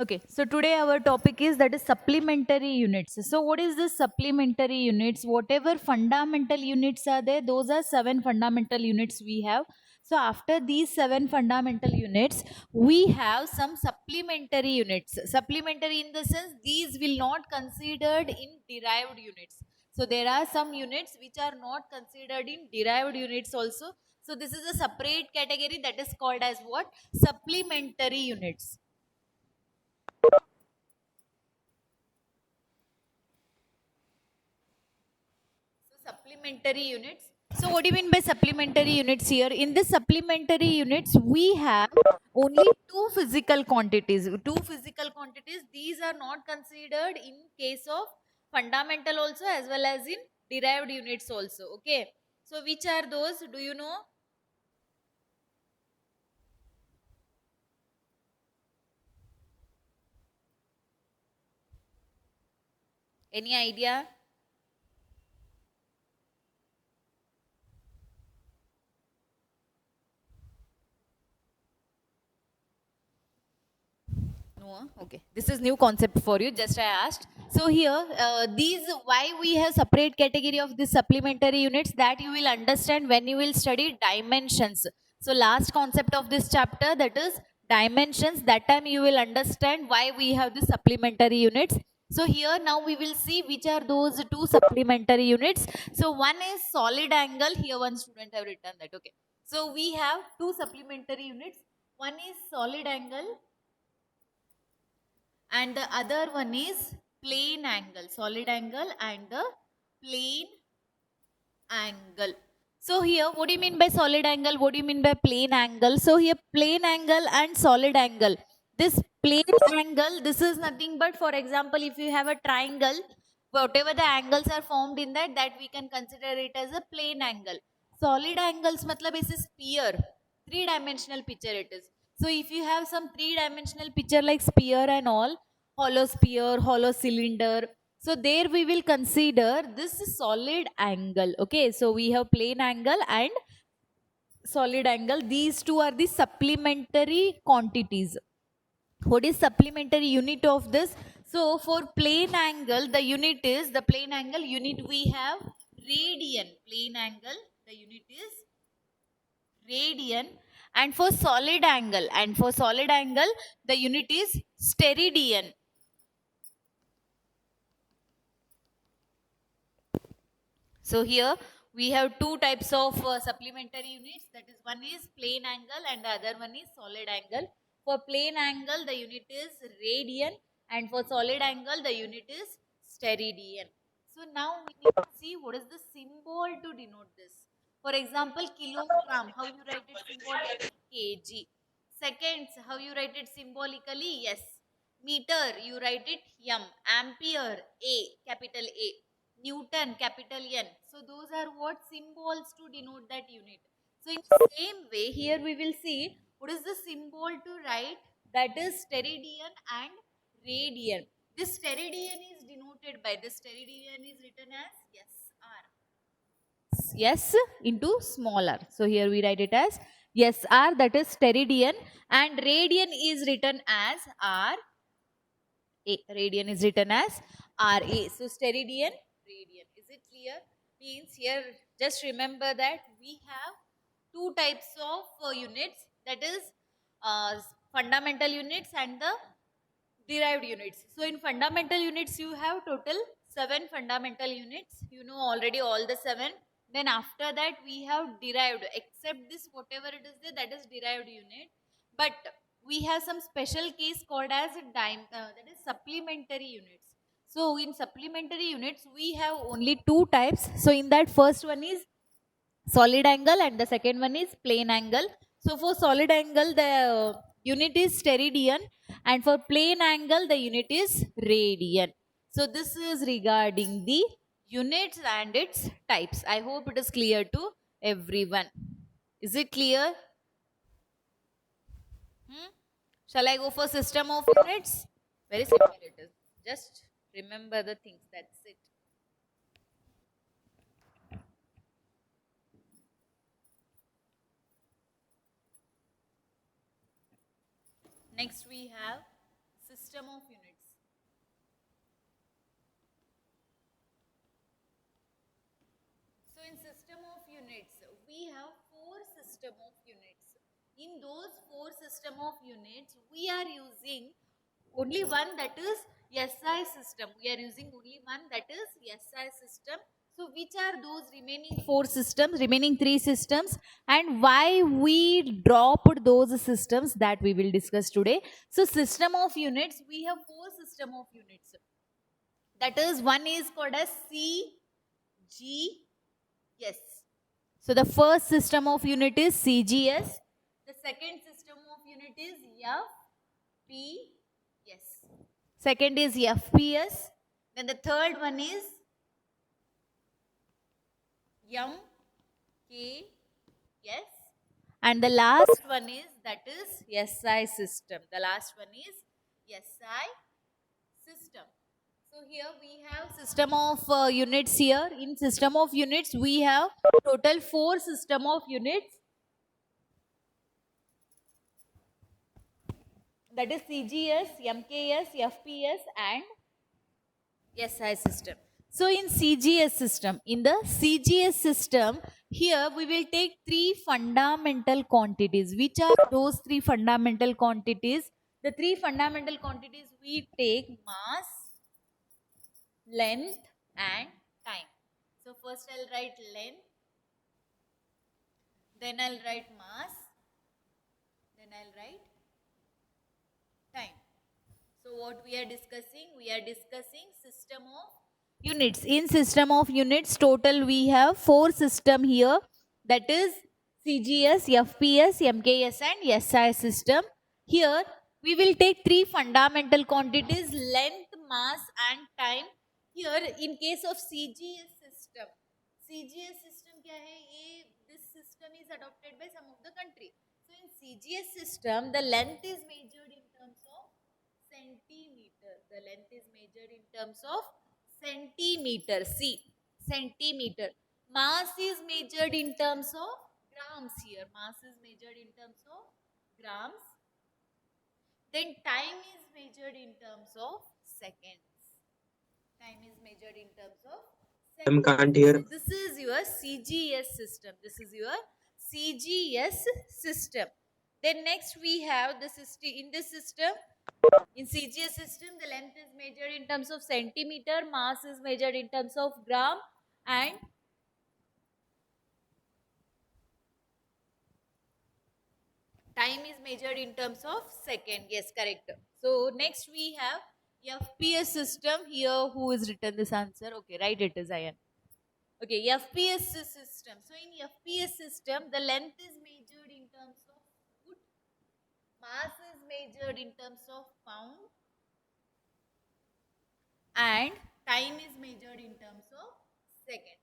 Okay, so today our topic is that is supplementary units. So what is this supplementary units? Whatever fundamental units are there, those are seven fundamental units we have. So after these seven fundamental units, we have some supplementary units. Supplementary in the sense these will not considered in derived units. So there are some units which are not considered in derived units also. So this is a separate category that is called as what? Supplementary units. So supplementary units. So what do you mean by supplementary units here? In this supplementary units, we have only two physical quantities. Two physical quantities. These are not considered in case of fundamental also as well as in derived units also. Okay. So which are those? Do you know? Any idea? No, okay. This is new concept for you. Just I asked. So here, these why we have separate category of the supplementary units that you will understand when you will study dimensions. So last concept of this chapter that is dimensions. That time you will understand why we have the supplementary units. So here now we will see which are those two supplementary units. So one is solid angle. Here one student have written that. Okay. So we have two supplementary units. One is solid angle and the other one is plane angle, solid angle and the plane angle. So here what do you mean by solid angle, what do you mean by plane angle? So here plane angle and solid angle, this plane angle, this is nothing but, for example, if you have a triangle, whatever the angles are formed in that, that we can consider it as a plane angle. Solid angles matlab is a sphere, three dimensional picture it is. So if you have some three dimensional picture like sphere and all, hollow sphere, hollow cylinder, so there we will consider this solid angle. Okay, so we have plane angle and solid angle. These two are the supplementary quantities. What is supplementary unit of this? So for plane angle, the unit is, the plane angle unit we have radian. Plane angle, the unit is radian. And for solid angle, the unit is steradian. So here we have two types of supplementary units. That is, one is plane angle and the other one is solid angle. For plane angle, the unit is radian, and for solid angle, the unit is steradian. So now we need to see what is the symbol to denote this. For example, kilogram, how you write it symbolically? Kg. Seconds, how you write it symbolically? Yes. Meter, you write it m. Ampere, A, capital A. Newton, capital N. So those are what symbols to denote that unit. So in the same way, here we will see what is the symbol to write, that is steradian and radian. This steradian is denoted by, this steradian is written as SR. S into smaller. So here we write it as SR, that is steradian, and radian is written as R A. Radian is written as RA. So steradian, radian. Is it clear? Means here just remember that we have two types of units, that is uh, fundamental units and the derived units. So in fundamental units you have total seven fundamental units. You know already all the seven. Then after that we have derived, except this whatever it is there, that is derived unit. But we have some special case called as that is supplementary units. So in supplementary units we have only two types. So in that, first one is solid angle and the second one is plane angle. So for solid angle the unit is steradian, and for plane angle the unit is radian. So this is regarding the units and its types. I hope it is clear to everyone. Is it clear? Hmm? Shall I go for system of units? Very simple it is. Just remember the things. That's it. Next we have system of units. So in system of units, we have four system of units. In those four system of units, we are using only one, that is SI system. We are using only one, that is SI system. So which are those remaining four systems, remaining three systems, and why we dropped those systems, that we will discuss today. So system of units, we have four system of units. That is, one is called as CGS. So the first system of unit is CGS. The second system of unit is FPS. Second is FPS. Then the third one is MKS. And the last one is, that is SI system. The last one is SI system. So here we have system of units here. In system of units, we have total four system of units. That is CGS, MKS, FPS and SI system. So in CGS system, here we will take three fundamental quantities. Which are those three fundamental quantities? The three fundamental quantities we take: mass, length and time. So first I'll write length, then I'll write mass, then I'll write time. So what we are discussing? We are discussing system of units. In system of units, total we have four system here. That is CGS, FPS, MKS and SI system. Here we will take three fundamental quantities: length, mass and time. Here in case of CGS system क्या है ये? This system is adopted by some of the country. So in CGS system, the length is measured in terms of centimeter. The length is measured in terms of centimeter. See, centimeter. Mass is measured in terms of grams here. Mass is measured in terms of grams. Then time is measured in terms of seconds. Time is measured in terms of seconds. Can't hear. This is your CGS system. This is your CGS system. Then next we have the system. In this system, in CGS system, the length is measured in terms of centimeter, mass is measured in terms of gram, and time is measured in terms of second. Yes, correct. So next we have FPS system. Here, who is written this answer? Okay, right, it is Ayan. Okay, FPS system. So in FPS system, the length is measured in terms of foot, mass is measured in terms of pound, and time is measured in terms of second.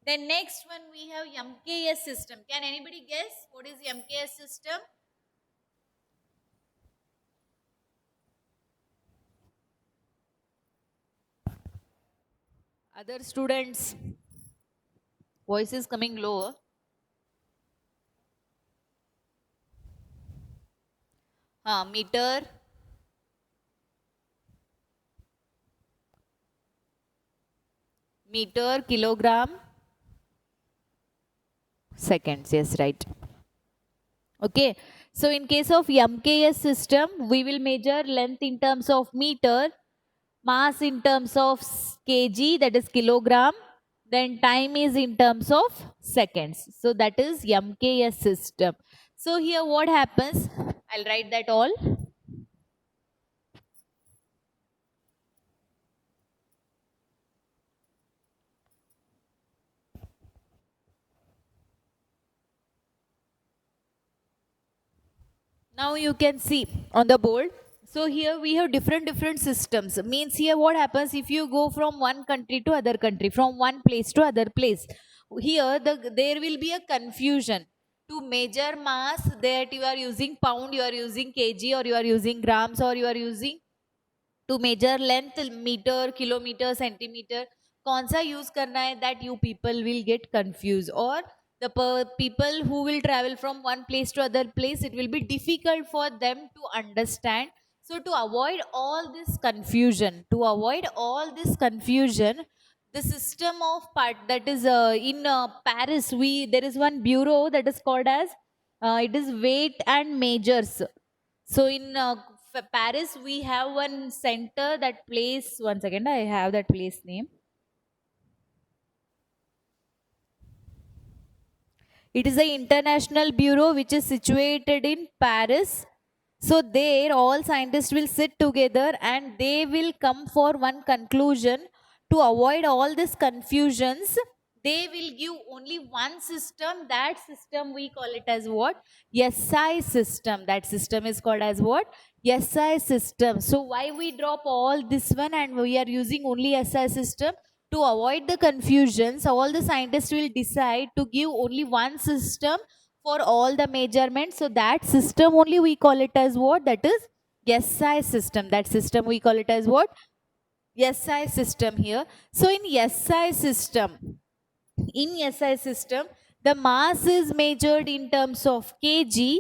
Then next one we have MKS system. Can anybody guess what is MKS system? Other students, voice is coming lower. Meter, kilogram, seconds. Yes, right. Okay. So in case of MKS system, we will measure length in terms of meter, mass in terms of kg, that is kilogram, then time is in terms of seconds. So that is MKS system. So here what happens? I'll write that all. Now you can see on the board. So here we have different systems. Means here what happens if you go from one country to other country, from one place to other place. Here there will be a confusion. To measure mass, that you are using pound, you are using kg, or you are using grams, or you are using to measure length, meter, kilometer, centimeter. कौन सा use करना है, that you people will get confused, or the people who will travel from one place to other place, it will be difficult for them to understand So to avoid all this confusion, the system of part that is in Paris, we there is one bureau that is called as it is weight and measures. So in Paris, we have one center that place. One second, I have that place name. It is the International Bureau which is situated in Paris. So there all scientists will sit together and they will come for one conclusion. To avoid all these confusions, they will give only one system. That system we call it as what? SI system. That system is called as what? SI system. So why we drop all this one and we are using only SI system? To avoid the confusions, all the scientists will decide to give only one system for all the measurements. So that system only we call it as what? That is SI system. That system we call it as what? SI system here. So in SI system, the mass is measured in terms of kg.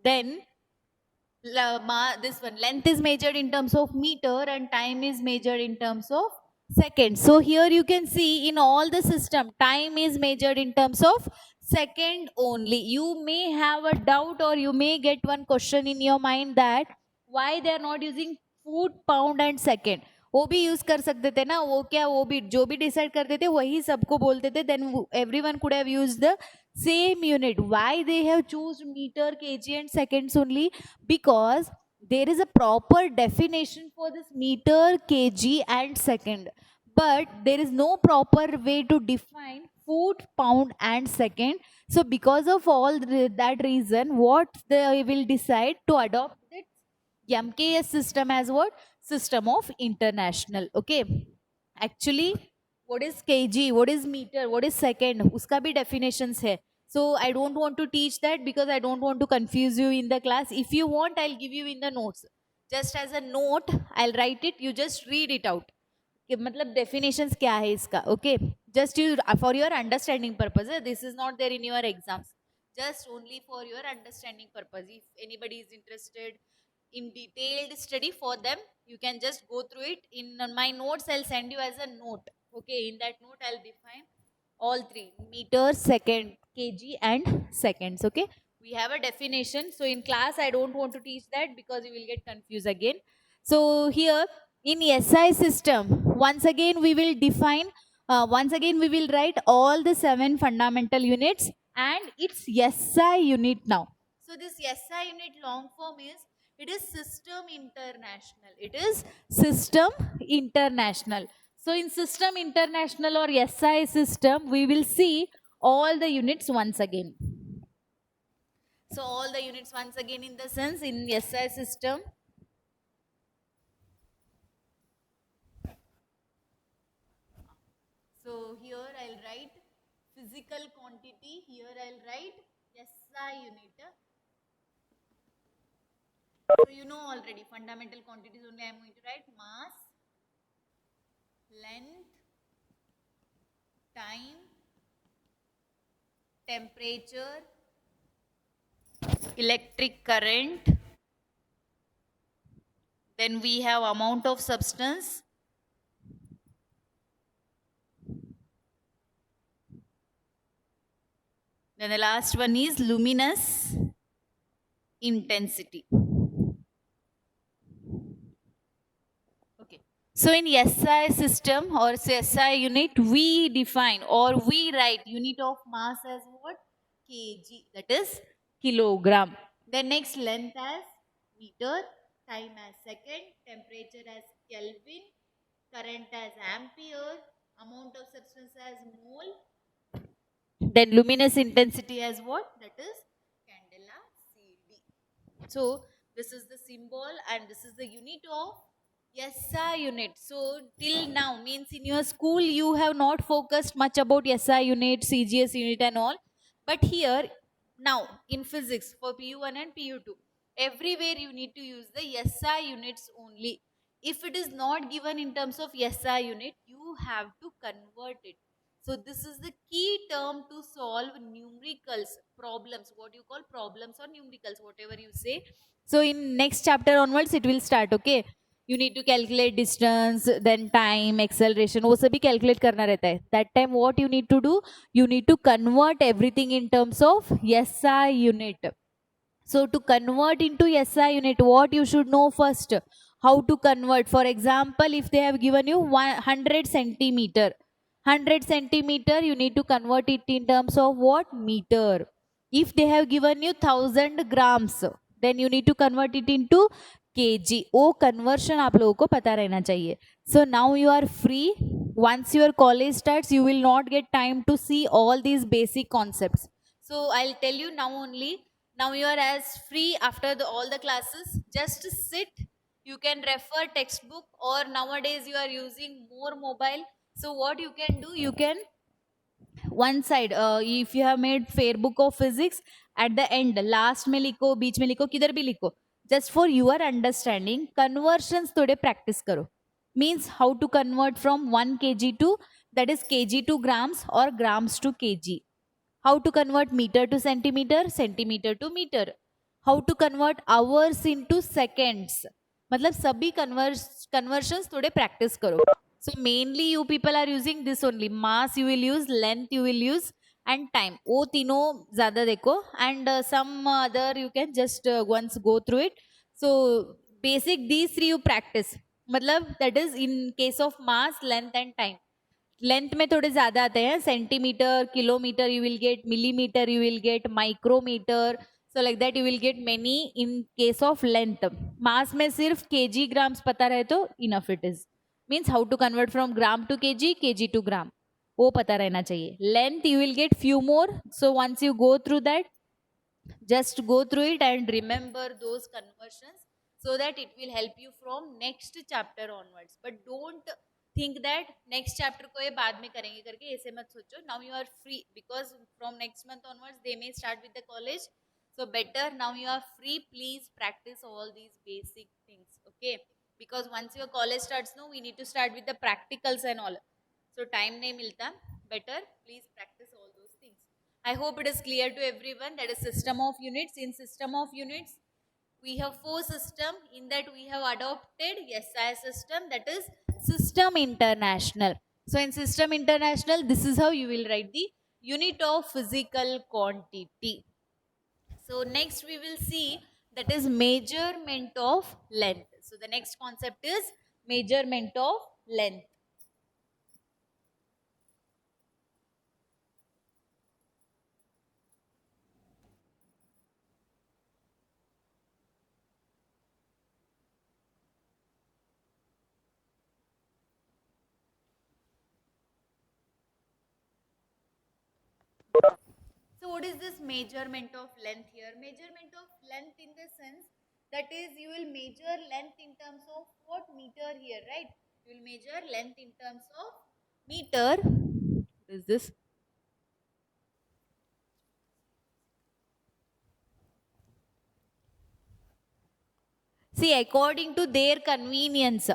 Then this one length is measured in terms of meter and time is measured in terms of second. So here you can see in all the system, time is measured in terms of second only. You may have a doubt or you may get one question in your mind that why they are not using foot, pound and second. वो भी use कर सकते थे ना, वो क्या वो भी जो भी डिसाइड करते थे वही सबको बोलते थे. Then everyone could have used the same unit. Why they have choose meter, kg and seconds only? Because there is a proper definition for this meter, kg and second, but there is no proper way to define foot, pound and second. So because of all that reason, what they will decide to adopt it MKS system as what? System of international. Okay, actually what is kg, what is meter, what is second, uska bhi definitions hai. So I don't want to teach that because I don't want to confuse you in the class. If you want, I'll give you in the notes, just as a note I'll write it, you just read it out कि मतलब definitions क्या है इसका. Okay, just you for your understanding purpose, this is not there in your exams, just only for your understanding purpose. If anybody is interested in detailed study for them, you can just go through it. In my notes I'll send you as a note. Okay, in that note I'll define all three: meter, second, kg and seconds. Okay, we have a definition. So in class I don't want to teach that because you will get confused again. So here in SI system, once again we will define, once again we will write all the 7 fundamental units and its SI unit now. So this SI unit long form is, it is system international. It is system international. So in system international or SI system, we will see all the units once again. So all the units once again in the sense in SI system. So here I'll write physical quantity. Here I'll write SI unit. So you know already fundamental quantities only. I am going to write mass, length, time, temperature, electric current. Then we have amount of substance. Then the last one is luminous intensity. Okay. So in SI system or SI unit, we define or we write unit of mass as what? Kg, that is kilogram. Then next length as meter, time as second, temperature as Kelvin, current as ampere, amount of substance as mole. Then luminous intensity as what? That is candela CD. So this is the symbol and this is the unit of SI unit. So till now means in your school you have not focused much about SI unit, CGS unit and all. But here now in physics for PU1 and PU2, everywhere you need to use the SI units only. If it is not given in terms of SI unit, you have to convert it. So this is the key term to solve numericals problems, what you call problems or numericals, whatever you say. So in next chapter onwards it will start. Okay, you need to calculate distance, then time, acceleration, वो सभी calculate करना रहता है. That time what you need to do, you need to convert everything in terms of SI unit. So to convert into SI unit, what you should know first, how to convert. For example, if they have given you 100 centimeter, 100 centimeter, you need to convert it in terms of what? Meter. If they have given you 1000 grams, then you need to convert it into kg. वो conversion आप लोगों को पता रहना चाहिए. So now you are free. Once your college starts, you will not get time to see all these basic concepts. So I'll tell you now only. Now you are as free after all the classes. Just sit. You can refer textbook, or nowadays you are using more mobile. So what you can do, you can one side, if you have made fair book of physics, at the end last में लिखो, बीच में लिखो, किधर भी लिखो. Just for your understanding, conversions थोड़े practice करो. Means how to convert from 1 kg to, that is kg to grams, or grams to kg. How to convert meter to centimeter, centimeter to meter. How to convert hours into seconds. मतलब सभी conversions थोड़े practice करो. So mainly you people are using this only. Mass you will use, length you will use, and time. वो तीनों ज़्यादा देखो, and some other you can just once go through it. So basic these three you practice. मतलब that is in case of mass, length and time. Length में थोड़े ज्यादा आते हैं, centimetre, kilometre you will get, millimetre you will get, micrometre. So like that you will get many in case of length. Mass में सिर्फ KG grams पता रहे तो enough it is. Means how to convert from gram to KG to gram, वो पता रहना चाहिए. Length you will get few more. So once you go through that, just go through it and remember those conversions, so that it will help you from next chapter onwards. But don't think that next chapter को ये बाद में करेंगे करके, ऐसे मत सोचो. Now you are free, because from next month onwards they may start with the college. So better now you are free, please practice all these basic things. Okay, because once your college starts, no, we need to start with the practicals and all. So time नहीं मिलता. Better please practice all those things. I hope it is clear to everyone. That is system of units. In system of units, we have four system. In that we have adopted SI system, that is system international. So in system international, this is how you will write the unit of physical quantity. So next we will see, that is measurement of length. So the next concept is measurement of length. So what is this measurement of length here? Measurement of length in the sense, that is you will measure length in terms of what? Meter here, right? You will measure length in terms of meter. What is this? See, according to their convenience,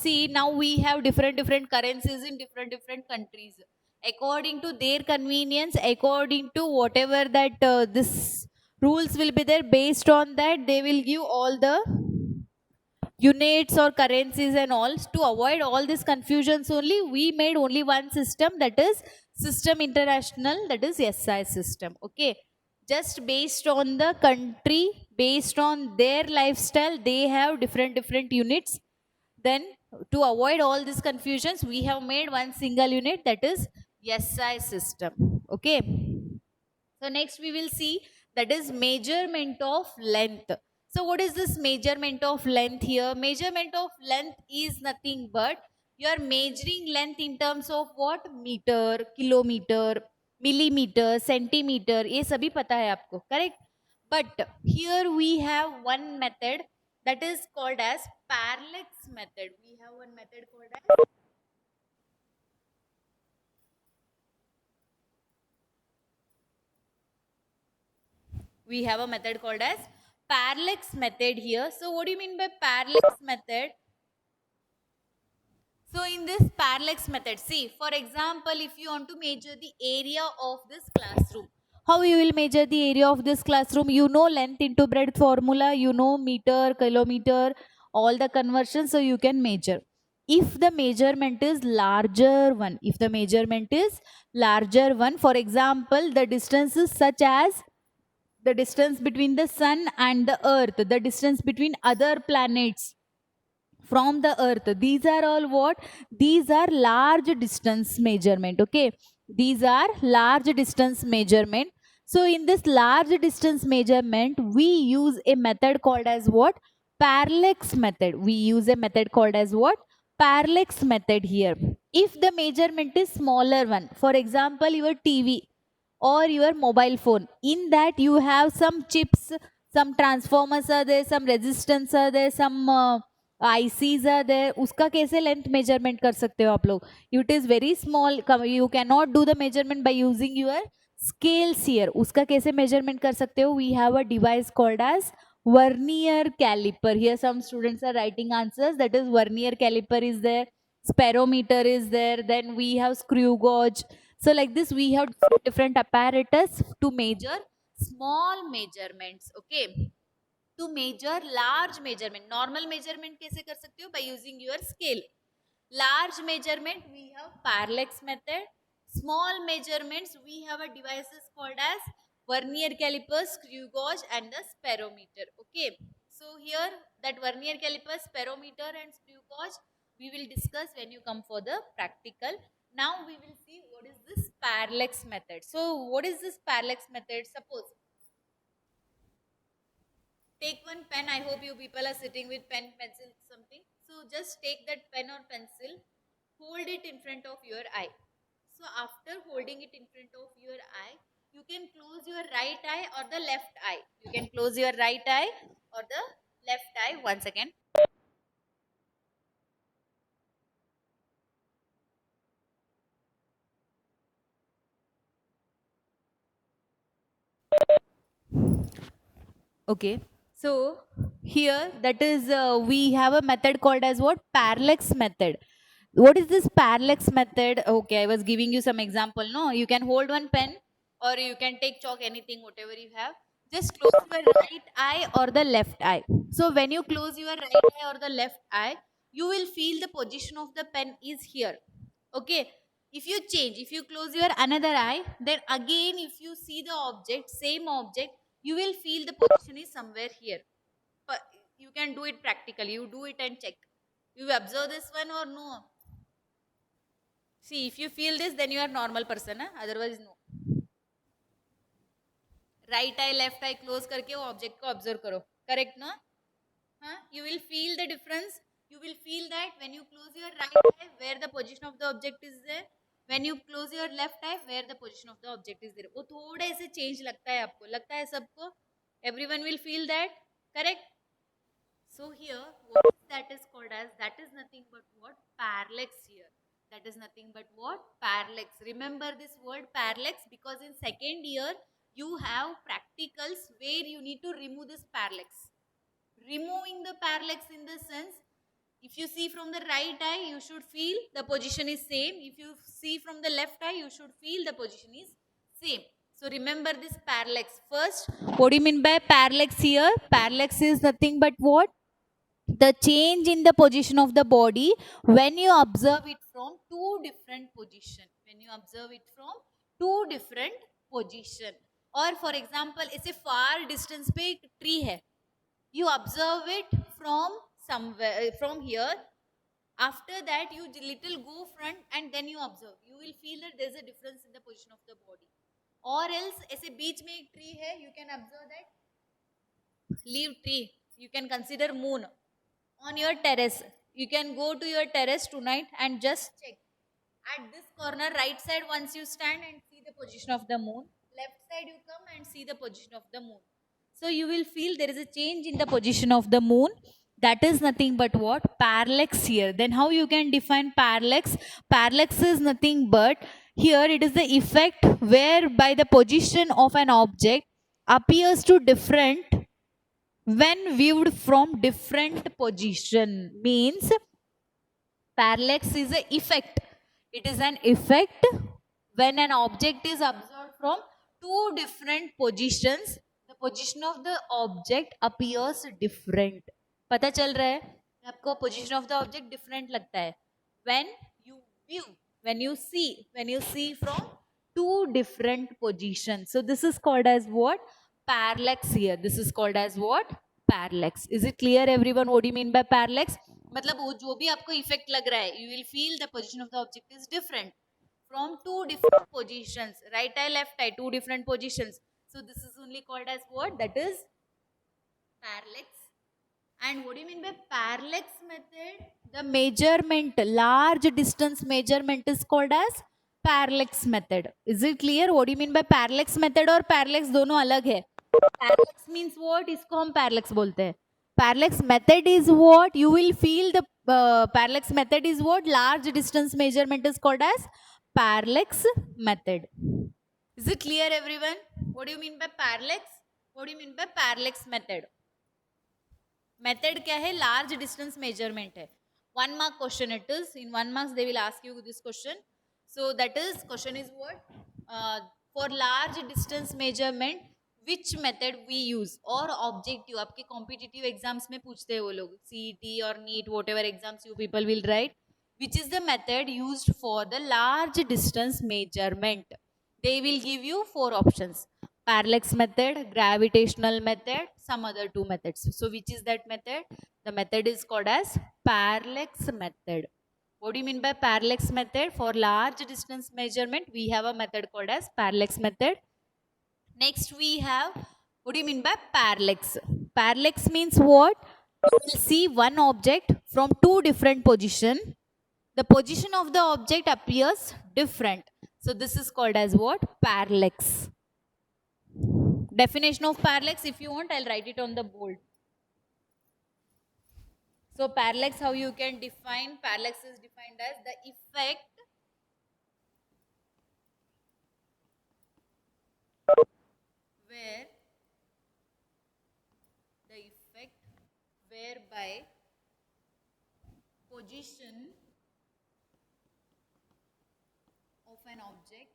see, now we have different currencies in different countries. According to their convenience, according to whatever that this rules will be there, based on that they will give all the units or currencies and all. To avoid all these confusions only, we made only one system, that is system international, that is SI system. Okay, just based on the country, based on their lifestyle, they have different units. Then to avoid all these confusions, we have made one single unit, that is SI system. Okay, so next we will see, that is measurement of length. So what is this measurement of length here? Measurement of length is nothing but you are measuring length in terms of what? Meter, kilometer, millimeter, centimeter, ये सभी पता है आपको, correct? But here we have one method, that is called as parallax method. We have one method called as parallax method here. So what do you mean by parallax method? So in this parallax method, see, for example, if you want to measure the area of this classroom, how you will measure the area of this classroom? You know length into breadth formula, you know meter, kilometer, all the conversions, so you can measure. If the measurement is larger one, if the measurement is larger one, for example, the distance is such as the distance between the sun and the earth, the distance between other planets from the earth, these are all what? These are large distance measurement. Okay, these are large distance measurement. So in this large distance measurement, we use a method called as what? Parallax method. We use a method called as what? Parallax method here. If the measurement is smaller one, for example your TV or your mobile phone, in that you have some chips, some transformers are there, some resistance are there, some ICs are there, उसका कैसे length measurement कर सकते हो आप लोग? It is very small, you cannot do the measurement by using your scales here. उसका कैसे measurement कर सकते हो? We have a device called as vernier caliper. Here some students are writing answers, that is vernier caliper is there, sperometer is there, then we have screw gauge. So like this we have different apparatus to measure small measurements. Okay, to measure large measurement, normal measurement कैसे कर सकते हो? By using your scale. Large measurement we have parallax method. Small measurements we have a devices called as vernier caliper, screw gauge and the sperometer. Okay, so here that vernier caliper, sperometer and screw gauge we will discuss when you come for the practical. Now we will see what is this parallax method. So what is this parallax method? Suppose take one pen. I hope you people are sitting with pen, pencil, something. So just take that pen or pencil, hold it in front of your eye. So after holding it in front of your eye, you can close your right eye or the left eye. You can close your right eye or the left eye. Once again. Okay. So here that is we have a method called as what? Parallax method. What is this parallax method? Okay, I was giving you some example. No, you can hold one pen or you can take chalk, anything, whatever you have. Just close your right eye or the left eye. So when you close your right eye or the left eye, you will feel the position of the pen is here. Okay. If you change, if you close your another eye, then again if you see the object, same object, you will feel the position is somewhere here. But you can do it practically. You do it and check. You observe this one or no? See, if you feel this, then you are normal person. Huh? Otherwise, no. Right eye, left eye close करके वो object को observe करो. Correct, no? Huh? You will feel the difference. You will feel that when you close your right eye, where the position of the object is there. When you close your left eye, where the position of the object is there. वो थोड़े से change लगता है आपको. लगता है सबको? Everyone will feel that. Correct? So here, what that is called as? That is nothing but what? Parallax here. That is nothing but what? Parallax. Remember this word parallax because in second year, you have practicals where you need to remove this parallax. Removing the parallax in the sense, if you see from the right eye, you should feel the position is same. If you see from the left eye, you should feel the position is same. So remember this parallax. First, what do you mean by parallax here? Parallax is nothing but what? The change in the position of the body when you observe it from two different position. When you observe it from two different position. और for example, ऐसे far distance पे एक tree है. You observe it from somewhere, from here. After that, you little go front and then you observe. You will feel that there is a difference in the position of the body. Or else, ऐसे बीच में एक tree है, you can observe that leaf tree. You can consider moon on your terrace. You can go to your terrace tonight and just check. At this corner, right side, once you stand and see the position of the moon, left side you come and see the position of the moon. So you will feel there is a change in the position of the moon. That is nothing but what? Parallax here. Then how you can define parallax? Parallax is nothing but here it is the effect whereby the position of an object appears to different when viewed from different position. Means Parallax is an effect. It is an effect when an object is observed from two different positions. The position of the object appears different. पता चल रहा है आपको position of the object different लगता है when you view, when you see from two different positions. So this is called as what? Parallax here. This is called as what? Parallax. Is it clear everyone what do you mean by parallax? मतलब वो जो भी आपको effect लग रहा है, you will feel the position of the object is different from two different positions, right eye, left eye, two different positions. So this is only called as what? That is parallax. And what do you mean by parallax method? The measurement, large distance measurement is called as parallax method. Is it clear? What do you mean by parallax method और parallax दोनों अलग है. Parallax means what? इसको हम parallax बोलते हैं. Parallax method is what? You will feel the parallax method is what? Large distance measurement is called as parallax method. Is it clear everyone? What do you mean by parallax? What do you mean by parallax method? Method क्या है? Large distance measurement है. 1 mark question it is. In 1 marks they will ask you this question. So that is question is what? For large distance measurement which method we use? और objective आपके competitive exams में पूछते हैं वो लोग, CET or NEET whatever exams you people will write. Which is the method used for the large distance measurement? They will give you 4 options. Parallax method, gravitational method, some other 2 methods. So which is that method? The method is called as parallax method. What do you mean by parallax method? For large distance measurement, we have a method called as parallax method. Next we have, what do you mean by parallax? Parallax means what? You will see one object from two different positions. The position of the object appears different. So this is called as what? Parallax. Definition of parallax, if you want, I'll write it on the board. So parallax, how you can define? Parallax is defined as the effect whereby position of an object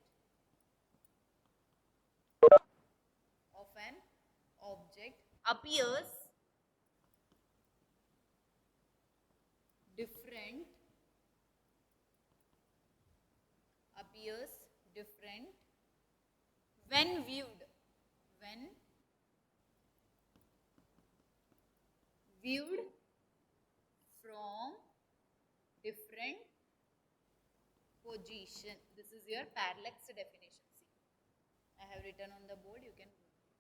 appears different when viewed from different position. This is your parallax definition. See, I have written on the board, you can go through it.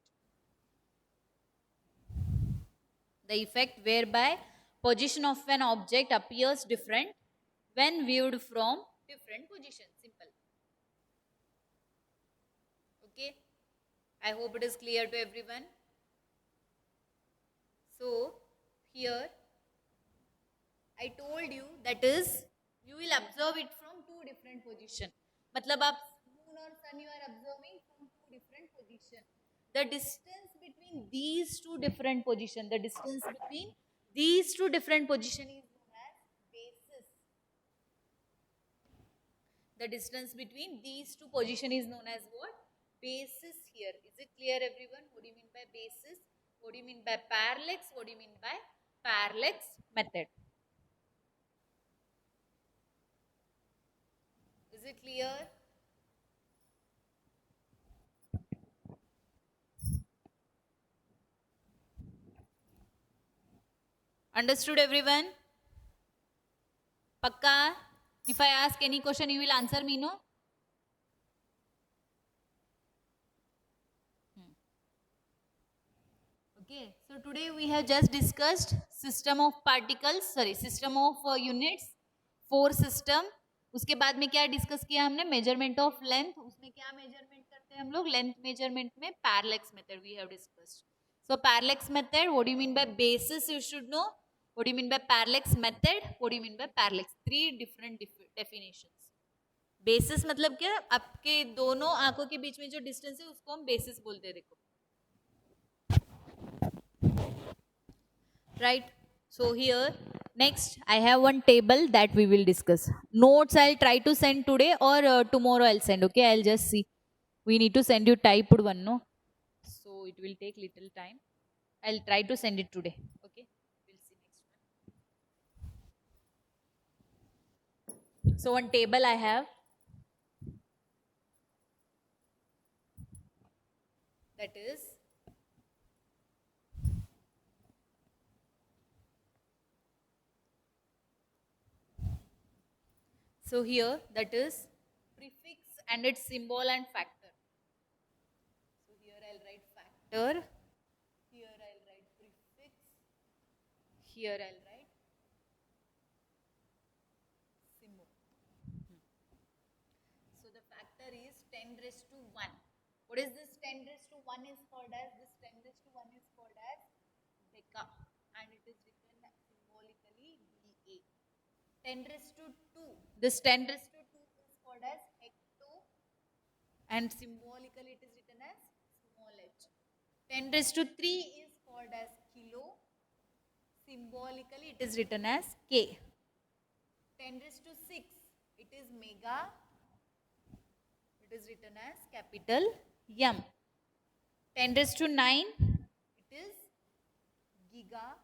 The effect whereby position of an object appears different when viewed from different positions. Simple. Okay, I hope it is clear to everyone. So here I told you that is you will observe it from two different positions. मतलब आप moon और sun you are observing from two different positions. The distance between these two different positions, is known as basis. The distance between these two positions is known as what? Basis here. Is it clear everyone? What do you mean by basis? What do you mean by parallax? What do you mean by parallax method? Is it clear? Understood everyone? Pakka? If I ask any question, you will answer me, no? Okay, so today we have just discussed system of units, 4 system. उसके बाद में क्या discuss किया हमने? Measurement of length. उसमें क्या measurement करते हैं हम लोग? लेंथ मेजरमेंट में parallax method we have discussed. So parallax method, what do you mean by basis? You should know. What do you mean by parallax method? What do you mean by parallax? 3 different definitions. Basis मतलब क्या? आपके दोनों आंखों के बीच में जो distance है उसको हम बेसिस बोलते हैं. देखो, right? So here Next, I have one table that we will discuss. Notes I'll try to send today or tomorrow I'll send. Okay, I'll just see. We need to send you typed one, no? So it will take little time. I'll try to send it today. Okay, we'll see next one. So one table I have, that is so here that is prefix and its symbol and factor. So here I'll write factor, here I'll write prefix, here I'll write symbol. So the factor is 10 raised to 1. What is this 10 raised to 1 is called as? This 10 raised to 1 is called as deca, and it is written symbolically DA. 10 raised to 2. This 10 raised to 2 is called as hecto, and symbolically it is written as small h. 10 raised to 3 is called as kilo. Symbolically it is written as K. 10 raised to 6, it is mega. It is written as capital M. 10 raised to 9, it is giga,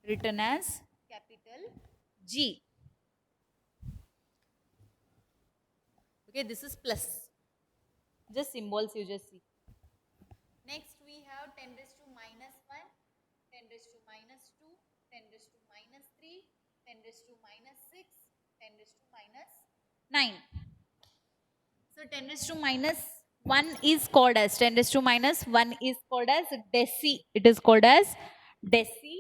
written as capital G. Okay, this is plus. Just symbols you just see. Next we have 10 raised to minus 1, 10 raised to minus 2, 10 raised to minus 3, 10 raised to minus 6, 10 raised to minus 9. So 10 raised to minus 1 is called as 10 raised to minus 1 is called as deci. It is called as deci.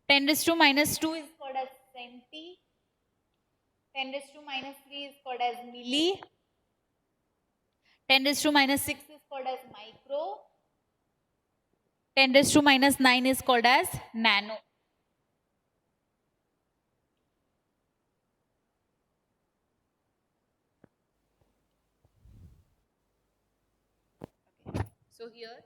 10 raised to minus 2 is called as centi. 10 raised to minus 3 is called as milli. 10 raised to minus 6 is called as micro. 10 raised to minus 9 is called as nano. So here,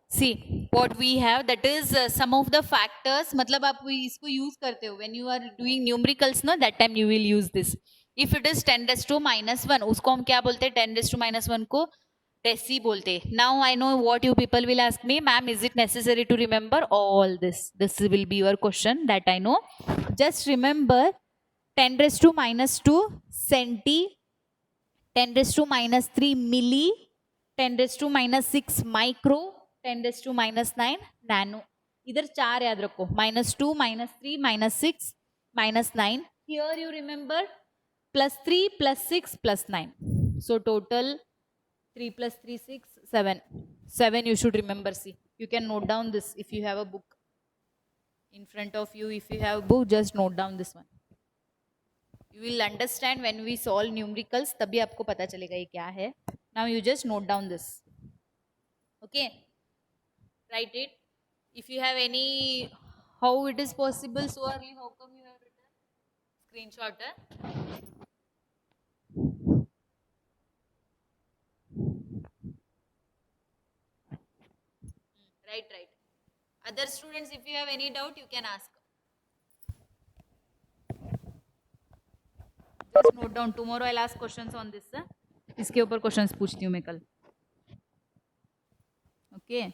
see what we have, that is some of the factors. मतलब आप इसको use करते हो when you are doing numericals ना, that time you will use this. If it is 10 raised to minus 1, उसको हम क्या बोलते हैं? 10 raised to minus 1 को deci बोलते हैं. Now I know what you people will ask me, ma'am, is it necessary to remember all this? This will be your question, that I know. Just remember 10 raised to minus 2 centi, 10 raised to minus 3 milli, 10 raised to minus 6 micro, 10 raised to minus 9 nano. इधर 4 याद रखो, minus 2, minus 3, minus 6, minus 9. Here you remember plus 3, plus 6, plus 9. So total 3 plus 3, 6, 7. 7 you should remember. See, you can note down this if you have a book in front of you. If you have a book, just note down this one. You will understand when we solve numericals, तभी आपको पता चलेगा ये क्या है. Now you just note down this. Okay, write it. If you have any, how it is possible so early, how come you have written? Screenshot. Right. Other students, if you have any doubt, you can ask. Just note down. Tomorrow I'll ask questions on this. इसके ऊपर questions पूछती हूँ मैं कल. Okay.